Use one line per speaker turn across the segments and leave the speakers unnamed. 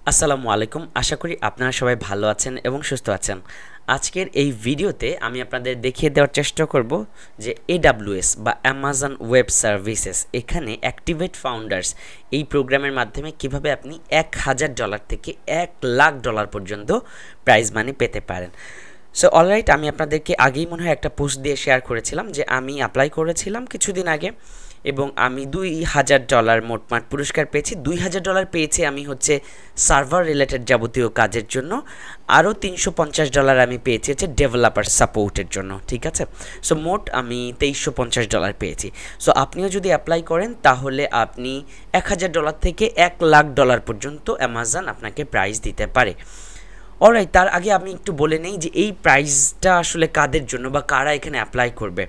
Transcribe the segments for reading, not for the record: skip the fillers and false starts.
আসসালামু আলাইকুম। আশা করি আপনারা সবাই ভালো আছেন এবং সুস্থ আছেন। আজকের এই ভিডিওতে আমি আপনাদের দেখিয়ে দেওয়ার চেষ্টা করব যে AWS বা অ্যামাজন ওয়েব সার্ভিসেস এখানে অ্যাক্টিভেট ফাউন্ডার্স এই প্রোগ্রামের মাধ্যমে কিভাবে আপনি $1000 থেকে $1,00,000 পর্যন্ত প্রাইজ মানি পেতে পারেন। সো অলরাইট, আমি আপনাদেরকে আগেই মনে হয় একটা পোস্ট দিয়ে শেয়ার করেছিলাম যে আমি অ্যাপ্লাই করেছিলাম কিছুদিন আগে এবং আমি $2,000 মোটমাট পুরস্কার পেয়েছি। $2,000 পেয়েছি আমি হচ্ছে সার্ভার রিলেটেড যাবতীয় কাজের জন্য, আরও $350 আমি পেয়েছি হচ্ছে ডেভেলপার সাপোর্টের জন্য। ঠিক আছে, সো মোট আমি $2,350 পেয়েছি। সো আপনিও যদি অ্যাপ্লাই করেন তাহলে আপনি $1,000 থেকে $1,00,000 পর্যন্ত অ্যামাজন আপনাকে প্রাইজ দিতে পারে। অলরাইট, তার আগে আমি একটু বলে নেই যে এই প্রাইজটা আসলে কাদের জন্য বা কারা এখানে অ্যাপ্লাই করবে।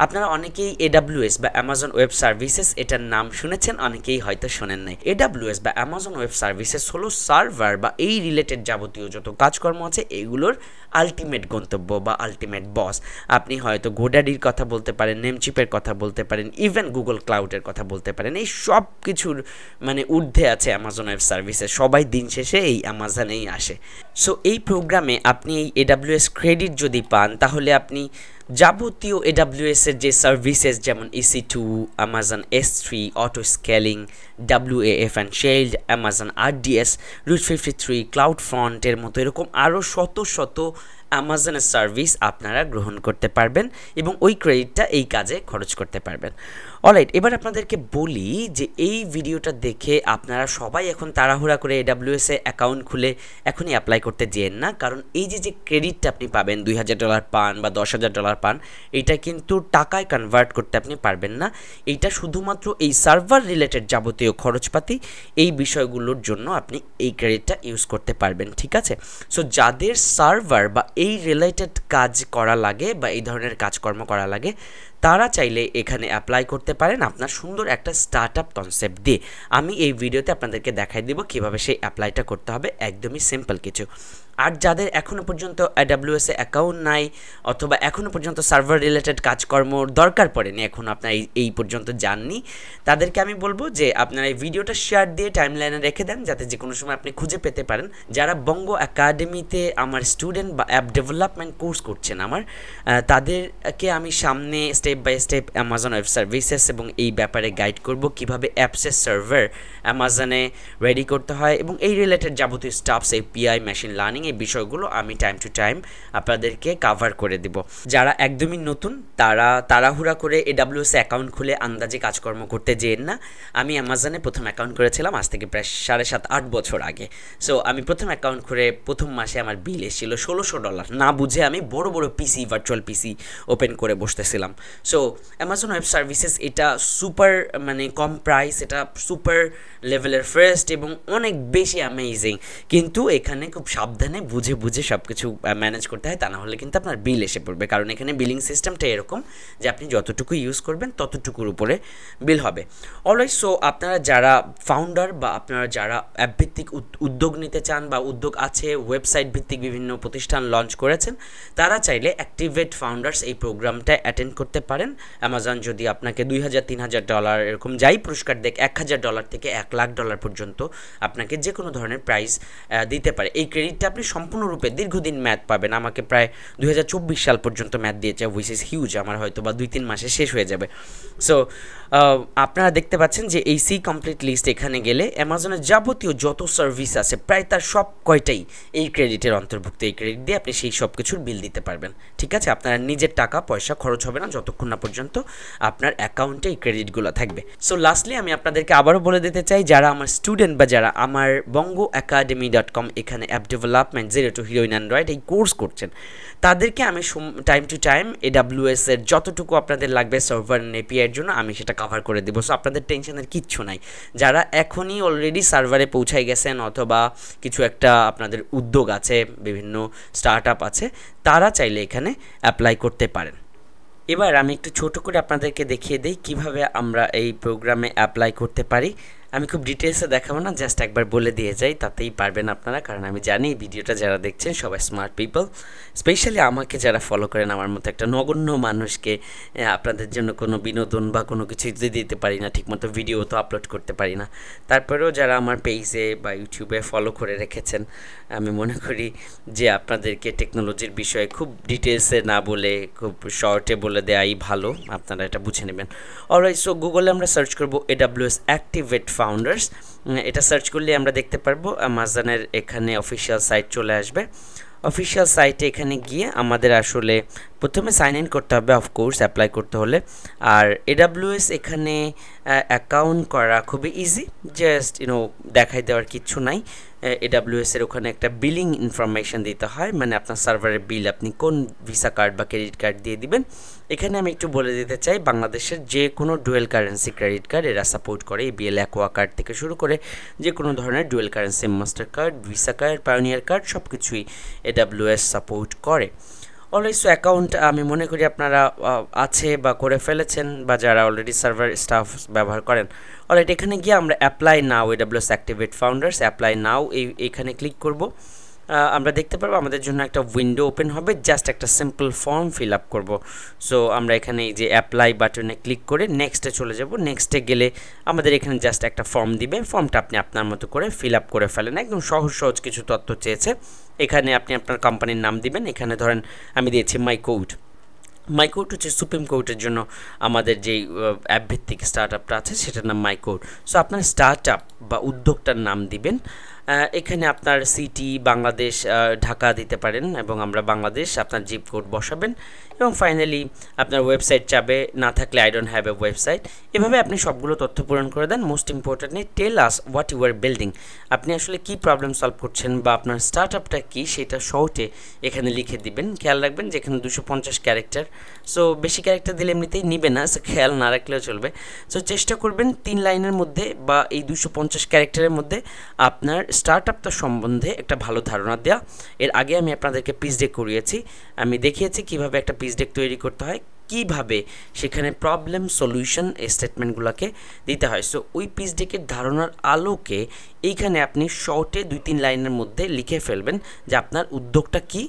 আপনারা অনেকেই AWS বা অ্যামাজন ওয়েব সার্ভিসেস এটার নাম শুনেছেন, অনেকেই হয়তো শোনেন নাই। AWS বা অ্যামাজন ওয়েব সার্ভিসেস হলো সার্ভার বা এই রিলেটেড যাবতীয় যত কাজকর্ম আছে এগুলোর আলটিমেট গন্তব্য বা আলটিমেট বস। আপনি হয়তো গোডাডির কথা বলতে পারেন, নেমচিপের কথা বলতে পারেন, ইভেন গুগল ক্লাউডের কথা বলতে পারেন। এই সব কিছুর মানে ঊর্ধ্বে আছে অ্যামাজন ওয়েব সার্ভিসেস। সবাই দিন শেষে এই অ্যামাজনেই আসে। সো এই প্রোগ্রামে আপনি এই AWS ক্রেডিট যদি পান তাহলে আপনি যাবতীয় AWS এর যে সার্ভিসেস যেমন EC2, Amazon S3, auto scaling, WAF and shield, Amazon RDS, route 53, cloud ফ্রন্টের মতো এরকম আরও শত শত অ্যামাজনের সার্ভিস আপনারা গ্রহণ করতে পারবেন এবং ওই ক্রেডিটটা এই কাজে খরচ করতে পারবেন। অলরাইট, এবার আপনাদেরকে বলি যে এই ভিডিওটা দেখে আপনারা সবাই এখন তাড়াহুড়া করে AWS এ অ্যাকাউন্ট খুলে এখনই অ্যাপ্লাই করতে যেন না, কারণ এই যে ক্রেডিটটা আপনি পাবেন, $2,000 পান বা $10,000 পান, এইটা কিন্তু টাকায় কনভার্ট করতে আপনি পারবেন না। এইটা শুধুমাত্র এই সার্ভার রিলেটেড যাবতীয় খরচপাতি এই বিষয়গুলোর জন্য আপনি এই ক্রেডিটটা ইউজ করতে পারবেন। ঠিক আছে, সো যাদের সার্ভার বা এই রিলেটেড কাজ করা লাগে বা এই ধরনের কাজকর্ম করা লাগে তারা চাইলে এখানে অ্যাপ্লাই করতে পারেন আপনার সুন্দর একটা স্টার্টআপ কনসেপ্ট দিয়ে। আমি এই ভিডিওতে আপনাদেরকে দেখাই দেব কীভাবে সেই অ্যাপ্লাইটা করতে হবে, একদমই সিম্পল কিছু। আর যাদের এখনও পর্যন্ত AWS এ অ্যাকাউন্ট নাই অথবা এখনও পর্যন্ত সার্ভার রিলেটেড কাজকর্মর দরকার পড়েনি, এখন আপনার এই পর্যন্ত যাননি, তাদেরকে আমি বলবো যে আপনারা এই ভিডিওটা শেয়ার দিয়ে টাইমলাইনে রেখে দেন যাতে যে কোনো সময় আপনি খুঁজে পেতে পারেন। যারা বঙ্গ একাডেমিতে আমার স্টুডেন্ট বা অ্যাপ ডেভেলপমেন্ট কোর্স করছেন তাদেরকে আমি সামনে step by step Amazon web services এবং এই ব্যাপারে গাইড করব কীভাবে অ্যাপসের সার্ভার অ্যামাজনে রেডি করতে হয় এবং এই রিলেটেড যাবতীয় স্টাফস, API, মেশিন লার্নিং এই বিষয়গুলো আমি টাইম টু টাইম আপনাদেরকে কাভার করে দেব। যারা একদমই নতুন তারা তাড়াহুড়া করে AWS অ্যাকাউন্ট খুলে আন্দাজে কাজকর্ম করতে যেন না। আমি অ্যামাজনে প্রথম অ্যাকাউন্ট করেছিলাম আজ থেকে প্রায় 7.5-8 বছর আগে। সো আমি প্রথম অ্যাকাউন্ট করে প্রথম মাসে আমার বিল এসেছিল $1,600। না বুঝে আমি বড় বড় পিসি, ভার্চুয়াল পিসি ওপেন করে বসতেছিলাম। সো অ্যামাজন ওয়েব সার্ভিসেস এটা সুপার মানে কম প্রাইস, এটা সুপার লেভেলের ফার্স্ট এবং অনেক বেশি অ্যামেজিং, কিন্তু এখানে খুব সাবধানে বুঝে বুঝে সব কিছু ম্যানেজ করতে হয়, তা না হলে কিন্তু আপনার বিল এসে পড়বে। কারণ এখানে বিলিং সিস্টেমটা এরকম যে আপনি যতটুকু ইউজ করবেন ততটুকুর উপরে বিল হবে। অলরাইট, সো আপনারা যারা ফাউন্ডার বা আপনারা যারা অ্যাপ ভিত্তিক উদ্যোগ নিতে চান বা উদ্যোগ আছে, ওয়েবসাইট ভিত্তিক বিভিন্ন প্রতিষ্ঠান লঞ্চ করেছেন, তারা চাইলে অ্যাক্টিভেট ফাউন্ডার্স এই প্রোগ্রামটা অ্যাটেন্ড করতে পারেন। অ্যামাজন যদি আপনাকে $2,000-3,000 এরকম যাই পুরস্কার দেখ, $1,000 থেকে $1,00,000 পর্যন্ত আপনাকে যে কোনো ধরনের প্রাইজ দিতে পারে। এই ক্রেডিটটা আপনি সম্পূর্ণরূপে দীর্ঘদিন ম্যাথ পাবেন। আমাকে প্রায় 2024 সাল পর্যন্ত ম্যাথ দিয়েছে, হুইচ ইজ হিউজ। আমার হয়তো বা 2-3 মাসে শেষ হয়ে যাবে। সো আপনারা দেখতে পাচ্ছেন যে এই সি কমপ্লিট লিস্ট এখানে গেলে অ্যামাজনের যাবতীয় যত সার্ভিস আছে প্রায় তার সব কয়টাই এই ক্রেডিটের অন্তর্ভুক্ত। এই ক্রেডিট দিয়ে আপনি সেই সব কিছুর বিল দিতে পারবেন। ঠিক আছে, আপনার নিজের টাকা পয়সা খরচ হবে না যতক্ষণ না পর্যন্ত আপনার অ্যাকাউন্টে এই ক্রেডিটগুলো থাকবে। সো লাস্টলি আমি আপনাদেরকে আবারও বলে দিতে চাই, যারা আমার স্টুডেন্ট বা যারা আমার bongoacademy.com এখানে app development 0 to Hero in Android এই কোর্স করছেন, তাদেরকে আমি টাইম টু টাইম AWS এর যতটুকু আপনাদের লাগবে সার্ভার API এর জন্য আমি সেটা কভার করে দেবো। সো আপনাদের টেনশনের কিচ্ছু নাই। যারা এখনই অলরেডি সার্ভারে পৌঁছায় গেছেন অথবা কিছু একটা আপনাদের উদ্যোগ আছে, বিভিন্ন স্টার্টআপ আছে, তারা চাইলে এখানে অ্যাপ্লাই করতে পারেন। এবার আমি একটু ছোট করে আপনাদেরকে দেখিয়ে দিই কিভাবে আমরা এই প্রোগ্রামে অ্যাপ্লাই করতে পারি। আমি খুব ডিটেলসে দেখাবো না, জাস্ট একবার বলে দিয়ে যাই, তাতেই পারবেন আপনারা, কারণ আমি জানি এই ভিডিওটা যারা দেখছেন সবাই স্মার্ট পিপল। স্পেশালি আমাকে যারা ফলো করেন, আমার মতো একটা নগণ্য মানুষকে আপনাদের জন্য কোনো বিনোদন বা কোনো কিছু দিতে পারি না, ঠিকমতো ভিডিও তো আপলোড করতে পারি না। তারপরেও যারা আমার পেজে বা ইউটিউবে ফলো করে রেখেছেন, আমি মনে করি যে আপনাদেরকে টেকনোলজির বিষয়ে খুব ডিটেলসে না বলে খুব শর্টে বলে দেওয়াই ভালো, আপনারা এটা বুঝে নেবেন। অলরাইট, সো গুগলে আমরা সার্চ করব AWS Activate Founders। এটা সার্চ করলে আমরা দেখতে পারবো অ্যামাজনের এখানে অফিসিয়াল সাইট চলে আসবে। অফিসিয়াল সাইটে এখানে গিয়ে আমাদের আসলে প্রথমে সাইন ইন করতে হবে, অফকোর্স অ্যাপ্লাই করতে হলে। আর AWS এখানে অ্যাকাউন্ট করা খুবই ইজি, জাস্ট দেখাই দেওয়ার কিচ্ছু নাই। AWS এর ওখানে একটা বিলিং ইনফরমেশন দিতে হয়, মানে আপনার সার্ভারের বিল আপনি কোন ভিসা কার্ড বা ক্রেডিট কার্ড দিয়ে দিবেন। এখানে আমি একটু বলে দিতে চাই, বাংলাদেশের যে কোনো ডুয়েল কারেন্সি ক্রেডিট কার্ড এরা সাপোর্ট করে, ABL অ্যাকোয়া কার্ড থেকে শুরু করে যে কোনো ধরনের dual currency master card, visa card, pioneer card সব কিছুই AWS সাপোর্ট করে। অলরেডি সো অ্যাকাউন্ট আমি মনে করি আপনারা আছে বা করে ফেলেছেন, বা যারা অলরেডি সার্ভার স্টাফ ব্যবহার করেন। অলরেডি এখানে গিয়ে আমরা অ্যাপ্লাই নাও AWS Activate Founders, অ্যাপ্লাই নাও এইখানে ক্লিক করব। আমরা দেখতে পারবো আমাদের জন্য একটা উইন্ডো ওপেন হবে, জাস্ট একটা সিম্পল ফর্ম ফিল আপ করবো। সো আমরা এখানে এই যে অ্যাপ্লাই বাটনে ক্লিক করে নেক্সটে চলে যাব। নেক্সটে গেলে আমাদের এখানে জাস্ট একটা ফর্ম দিবে, ফর্মটা আপনি আপনার মতো করে ফিল আপ করে ফেলেন। একদম সহজ সহজ কিছু তথ্য চেয়েছে। এখানে আপনি আপনার কোম্পানির নাম দিবেন। এখানে ধরেন আমি দিয়েছি মাইকোড হচ্ছে সুপ্রিম কোর্টের জন্য আমাদের যেই অ্যাপ ভিত্তিক স্টার্ট আপটা আছে সেটার নাম মাইকোড। সো আপনার স্টার্ট আপ বা উদ্যোগটার নাম দিবেন। এখানে আপনার সিটি বাংলাদেশ ঢাকা দিতে পারেন, এবং আমরা বাংলাদেশ, আপনার জিপ কোড বসাবেন, এবং ফাইনালি আপনার ওয়েবসাইট চাবে, না থাকলে I don't have a website. এভাবে আপনি সবগুলো তথ্য পূরণ করে দেন। Most importantly tell us what you are building, আপনি আসলে কী প্রবলেম সলভ করছেন বা আপনার স্টার্ট আপটা কী সেটা শর্টে এখানে লিখে দিবেন। খেয়াল রাখবেন যে এখানে 250 ক্যারেক্টার, সো বেশি ক্যারেক্টার দিলে এমনিতেই নিবে না, সো খেয়াল না রাখলেও চলবে। সো চেষ্টা করবেন 3 লাইনের মধ্যে বা এই 250 ক্যারেক্টারের মধ্যে আপনার স্টার্ট আপটা সম্বন্ধে একটা ভালো ধারণা দেওয়া। এর আগে আমি আপনাদেরকে পিচ ডেক করিয়েছি, আমি দেখিয়েছি কিভাবে একটা পিচ ডেক তৈরি করতে হয়, কিভাবে সেখানে প্রবলেম সলিউশন এই স্টেটমেন্টগুলোকে দিতে হয়। সো ওই পিচ ডেকের ধারণার আলোকে এইখানে আপনি শর্টে 2-3 লাইনের মধ্যে লিখে ফেলবেন যে আপনার উদ্যোগটা কী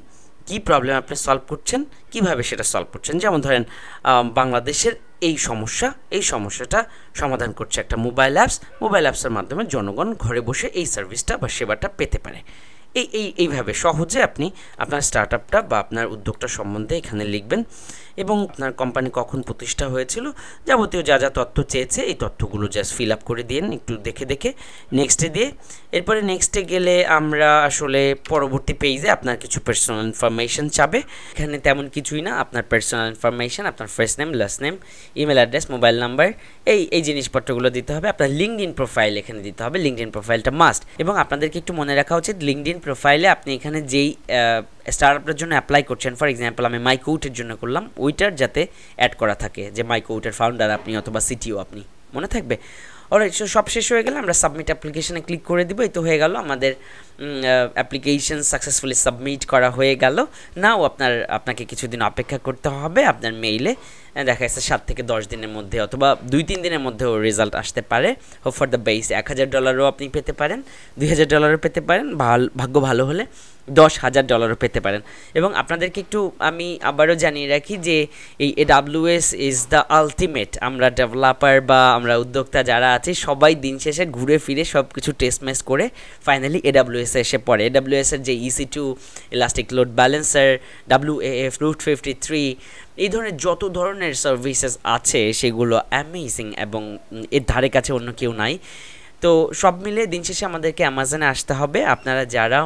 প্রবলেম আপনি সলভ করছেন, কিভাবে সেটা সলভ করছেন। যেমন ধরেন বাংলাদেশের এই সমস্যাটা সমাধান করছে একটা মোবাইল অ্যাপসের মাধ্যমে জনগণ ঘরে বসে এই সার্ভিসটা বা সেবাটা পেতে পারে। এইভাবে সহজে আপনি আপনার স্টার্ট আপটা বা আপনার উদ্যোগটা সম্বন্ধে এখানে লিখবেন, এবং আপনার কোম্পানি কখন প্রতিষ্ঠা হয়েছিল, যাবতীয় যা যা তথ্য চেয়েছে এই তথ্যগুলো জাস্ট ফিল আপ করে দিন একটু দেখে নেক্সটে দিয়ে। এরপরে নেক্সটে গেলে আমরা আসলে পরবর্তী পেজে আপনার কিছু পার্সোনাল ইনফরমেশন চাবে। এখানে তেমন কিছুই না, আপনার পার্সোনাল ইনফরমেশন, আপনার first name, last name, email address, mobile number, এই জিনিসপত্রগুলো দিতে হবে। আপনার লিঙ্কডইন প্রোফাইল এখানে দিতে হবে, লিঙ্কডইন প্রোফাইলটা মাস্ট। এবং আপনাদেরকে একটু মনে রাখা উচিত, লিঙ্কডইন প্রোফাইলে আপনি এখানে যেই স্টার্টআপটার জন্য অ্যাপ্লাই করছেন, ফর এক্সাম্পল আমি মাইকোউটের জন্য করলাম, ওইটার যাতে অ্যাড করা থাকে যে মাইকোউটের ফাউন্ডার আপনি অথবা সিটিও আপনি, মনে থাকবে। অলরাইট, সব শেষ হয়ে গেলে আমরা সাবমিট অ্যাপ্লিকেশনে ক্লিক করে দিব। এই তো হয়ে গেল, আমাদের অ্যাপ্লিকেশন সাকসেসফুলি সাবমিট করা হয়ে গেল। নাও আপনাকে কিছুদিন অপেক্ষা করতে হবে। আপনার মেইলে দেখা যাচ্ছে 7 থেকে 10 দিনের মধ্যে অথবা 2-3 দিনের মধ্যেও রেজাল্ট আসতে পারে। Hope for the best. $1000 আপনি পেতে পারেন, $2000 পেতে পারেন, ভাগ্য ভালো হলে $10,000 পেতে পারেন। এবং আপনাদেরকে একটু আমি আবারও জানিয়ে রাখি যে এই AWS ইজ দ্য আলটিমেট। আমরা ডেভেলপার বা আমরা উদ্যোক্তা যারা আছি সবাই দিন শেষে ঘুরে ফিরে সব কিছু টেস্ট ম্যাচ করে ফাইনালি AWS এসে পড়ে। AWS এর যে EC2, elastic load balancer, WAF, Route 53, এই ধরনের যত ধরনের সার্ভিসেস আছে সেগুলো অ্যামেজিং, এবং এর ধারে কাছে অন্য কেউ নাই। তো সব মিলে দিন শেষে আমাদেরকে অ্যামাজনে আসতে হবে। আপনারা যারা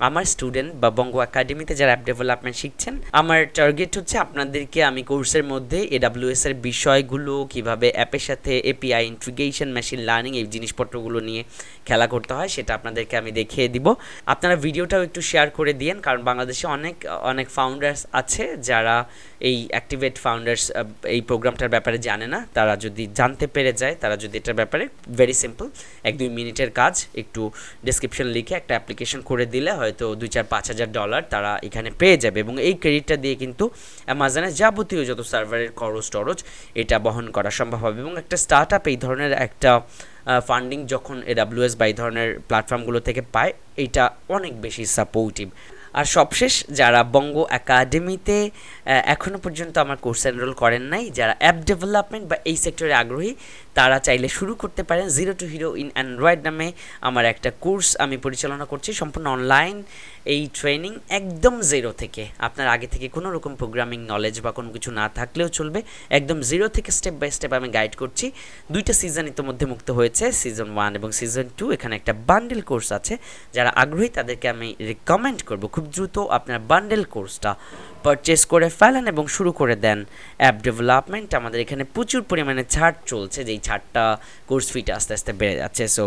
আমার স্টুডেন্ট বা বঙ্গ একাডেমিতে যারা অ্যাপ ডেভেলপমেন্ট শিখছেন, আমার টার্গেট হচ্ছে আপনাদেরকে আমি কোর্সের মধ্যে AWS এর বিষয়গুলো, কিভাবে অ্যাপের সাথে API ইন্টিগ্রেশন, মেশিন লার্নিং এই জিনিসপত্রগুলো নিয়ে খেলা করতে হয় সেটা আপনাদেরকে আমি দেখিয়ে দিব। আপনারা ভিডিওটাও একটু শেয়ার করে দিয়েন, কারণ বাংলাদেশে অনেক ফাউন্ডার্স আছে যারা এই অ্যাক্টিভেট ফাউন্ডার্স এই প্রোগ্রামটার ব্যাপারে জানে না। তারা যদি জানতে পেরে যায়, তারা যদি এটার ব্যাপারে ভেরি সিম্পল 1-2 মিনিটের কাজ, একটু ডেসক্রিপশন লিখে একটা অ্যাপ্লিকেশন করে দিলে হয়তো হয়তো $2-4-5,000 তারা এখানে পেয়ে যাবে এবং এই ক্রেডিটটা দিয়ে কিন্তু অ্যামাজনের যাবতীয় যত সার্ভারের খরচ টরচ এটা বহন করা সম্ভব হবে। এবং একটা স্টার্ট আপ এই ধরনের একটা ফান্ডিং যখন AWS বা এই ধরনের প্ল্যাটফর্মগুলো থেকে পায়, এটা অনেক বেশি সাপোর্টিভ। আর সবশেষ, যারা বঙ্গ একাডেমিতে এখনও পর্যন্ত আমার কোর্সে এনরোল করেন নাই, যারা অ্যাপ ডেভেলপমেন্ট বা এই সেক্টরে আগ্রহী, তারা চাইলে শুরু করতে পারেন zero two hero in Android নামে আমার একটা কোর্স আমি পরিচালনা করছি, সম্পূর্ণ অনলাইন। এই ট্রেনিং একদম জিরো থেকে, আপনার আগে থেকে কোনো রকম প্রোগ্রামিং নলেজ বা কোনো কিছু না থাকলেও চলবে, একদম জিরো থেকে স্টেপ বাই স্টেপ আমি গাইড করছি। 2টা সিজন ইতিমধ্যে মুক্ত হয়েছে, সিজন 1 এবং সিজন 2। এখানে একটা বান্ডেল কোর্স আছে, যারা আগ্রহী তাদেরকে আমি রিকমেন্ড করব খুব দ্রুত আপনার বান্ডেল কোর্সটা পারচেস করে ফেলেন এবং শুরু করে দেন অ্যাপ ডেভেলপমেন্ট। আমাদের এখানে প্রচুর পরিমাণে ছাড় চলছে, যেই ছাড়টা কোর্স ফিটা আস্তে আস্তে বেড়ে যাচ্ছে। সো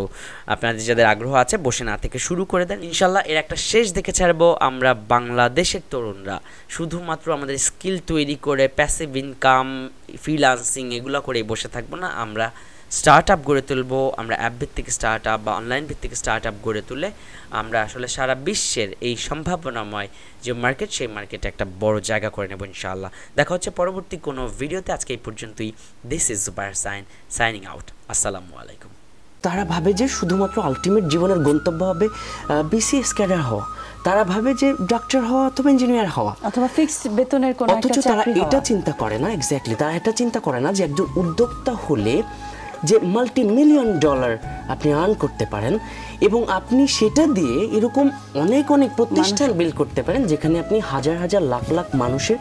আপনাদের যাদের আগ্রহ আছে বসে না থেকে শুরু করে দেন, ইনশাল্লাহ এর একটা শেষ দেখে ছাড়বো। আমরা বাংলাদেশের তরুণরা শুধুমাত্র আমাদের স্কিল তৈরি করে প্যাসিভ ইনকাম, ফ্রিল্যান্সিং এগুলো করেই বসে থাকবো না, আমরা স্টার্ট আপ গড়ে তুলবো। আমরা অ্যাপ ভিত্তিক স্টার্ট আপ বা অনলাইন ভিত্তিক স্টার্ট আপ গড়ে তুলে আমরা আসলে সারা বিশ্বের এই সম্ভাবনাময় যে মার্কেট, সেই মার্কেটে একটা বড় জায়গা করে নেব ইনশাআল্লাহ। দেখা হচ্ছে পরবর্তী কোনো ভিডিওতে। আজকে এই পর্যন্তই। This is Zubair signing out. আসসালামু আলাইকুম।
তারা ভাবে যে শুধুমাত্র আলটিমেট জীবনের গন্তব্য হবে বিসিএস ক্যাডার হওয়া, তারা ভাবে যে ডাক্তার হওয়া অথবা ইঞ্জিনিয়ার হওয়া
অথবা ফিক্সড বেতনের কোনো একটা চাকরি হওয়া।
অথচ তারা এটা চিন্তা করে না, এক্স্যাক্টলি তারা এটা চিন্তা করে না যে একজন উদ্যোক্তা হলে যে $multi-million আপনি আর্ন করতে পারেন এবং আপনি সেটা দিয়ে এরকম অনেক অনেক প্রতিষ্ঠান বিল্ড করতে পারেন, যেখানে আপনি হাজার হাজার লাখ লাখ মানুষের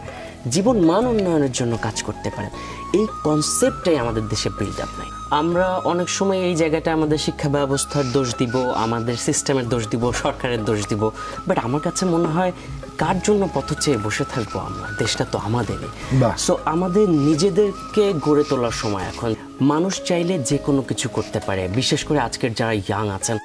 জীবন মান উন্নয়নের জন্য কাজ করতে পারেন। এই কনসেপ্টটাই আমাদের দেশে বিল্ড আপ নাই। আমরা অনেক সময় এই জায়গাটা আমাদের শিক্ষা ব্যবস্থার দোষ দিব, আমাদের সিস্টেমের দোষ দিব, সরকারের দোষ দিব, বাট আমার কাছে মনে হয় কার জন্য পথ চেয়ে বসে থাকবো আমরা, দেশটা তো আমাদেরই। সো আমাদের নিজেদেরকে গড়ে তোলার সময় এখন। মানুষ চাইলে যে কোনো কিছু করতে পারে, বিশেষ করে আজকের যারা ইয়াং আছেন।